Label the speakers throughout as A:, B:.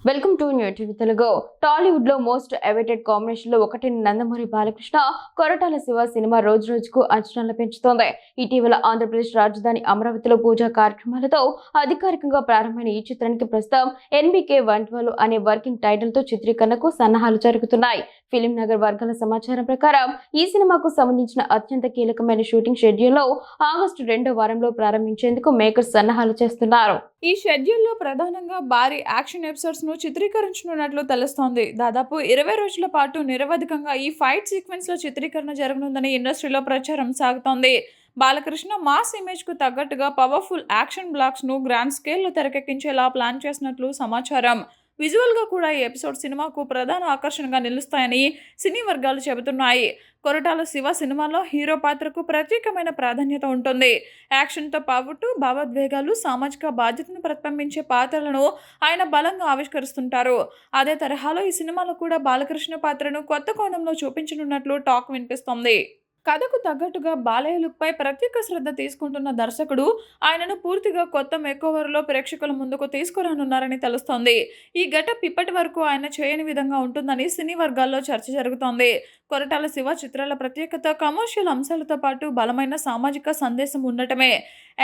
A: Welcome to new TV Telugu. Tollywood లో most awaited combination లో ఒకటి నందమూరి బాలకృష్ణ కొరటాల శివ సినిమా రోజు రోజుకు అంచనాలు పెంచుతోంది. ఇటీవల ఆంధ్రప్రదేశ్ రాజధాని అమరావతిలో పూజా కార్యక్రమాలతో అధికారికంగా ప్రారంభమైన ఈ చిత్రానికి ప్రస్తుతం ఎన్బికే 112 అనే వర్కింగ్ టైటిల్ తో చిత్రీకరణకు సన్నాహాలు జరుగుతున్నాయి. ఫిలిం నగర్ వర్గాల సమాచారం ప్రకారం ఈ సినిమాకు సంబంధించిన అత్యంత కీలకమైన షూటింగ్ షెడ్యూల్ లో ఆగస్టు 2వ వారంలో ప్రారంభించేందుకు మేకర్స్ సన్నాహాలు చేస్తున్నారు.
B: ఈ షెడ్యూల్లో ప్రధానంగా భారీ యాక్షన్ ఎపిసోడ్స్ ను చిత్రీకరించనున్నట్లు తెలుస్తోంది. దాదాపు 20 రోజుల పాటు నిరవధికంగా ఈ ఫైట్ సీక్వెన్స్ లో చిత్రీకరణ జరగనుందని ఇండస్ట్రీలో ప్రచారం సాగుతోంది. బాలకృష్ణ మాస్ ఇమేజ్ కు తగ్గట్టుగా పవర్ఫుల్ యాక్షన్ బ్లాక్స్ ను గ్రాండ్ స్కేల్ లో తెరకెక్కించేలా ప్లాన్ చేసినట్లు సమాచారం. విజువల్ గా కూడా ఈ ఎపిసోడ్ సినిమాకు ప్రధాన ఆకర్షణగా నిలుస్తాయని సినీ వర్గాలు చెబుతున్నాయి. కొరటాల శివ సినిమాలో హీరో పాత్రకు ప్రత్యేకమైన ప్రాధాన్యత ఉంటుంది. యాక్షన్తో పాటు భావోద్వేగాలు, సామాజిక బాధ్యతను ప్రతిబింబించే పాత్రలను ఆయన బలంగా ఆవిష్కరిస్తుంటారు. అదే తరహాలో ఈ సినిమాలో కూడా బాలకృష్ణ పాత్రను కొత్త కోణంలో చూపించనున్నట్లు టాక్ వినిపిస్తోంది. కథకు తగ్గట్టుగా బాలయ్య లుక్పై ప్రత్యేక శ్రద్ధ తీసుకుంటున్న దర్శకుడు ఆయనను పూర్తిగా కొత్త మేకోవర్లో ప్రేక్షకుల ముందుకు తీసుకురానున్నారని తెలుస్తోంది. ఈ గెటప్ ఇప్పటి వరకు ఆయన చేయని విధంగా ఉంటుందని సినీ వర్గాల్లో చర్చ జరుగుతోంది. కొరటాల శివ చిత్రాల ప్రత్యేకత కమర్షియల్ అంశాలతో పాటు బలమైన సామాజిక సందేశం ఉండటమే.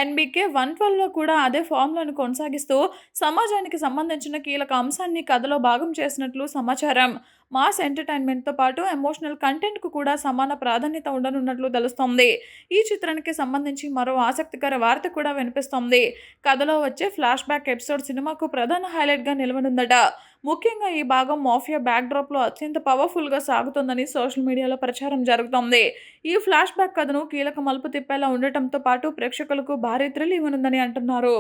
B: ఎన్బికే 112లో కూడా అదే ఫార్ములాను కొనసాగిస్తూ సమాజానికి సంబంధించిన కీలక అంశాన్ని కథలో భాగం చేసినట్లు సమాచారం. మాస్ ఎంటర్టైన్మెంట్తో పాటు ఎమోషనల్ కంటెంట్కు కూడా సమాన ప్రాధాన్యత ఉండనున్నట్లు తెలుస్తోంది. ఈ చిత్రానికి సంబంధించి మరో ఆసక్తికర వార్త కూడా వినిపిస్తోంది. కథలో వచ్చే ఫ్లాష్ బ్యాక్ ఎపిసోడ్ సినిమాకు ప్రధాన హైలైట్గా నిలవనుందట. ముఖ్యంగా ఈ భాగం మాఫియా బ్యాక్డ్రాప్లో అత్యంత పవర్ఫుల్గా సాగుతోందని సోషల్ మీడియాలో ప్రచారం జరుగుతోంది. ఈ ఫ్లాష్ బ్యాక్ కథను కీలక మలుపు తిప్పేలా ఉండటంతో పాటు ప్రేక్షకులకు భారీ థ్రిల్ ఇవ్వనుందని అంటున్నారు.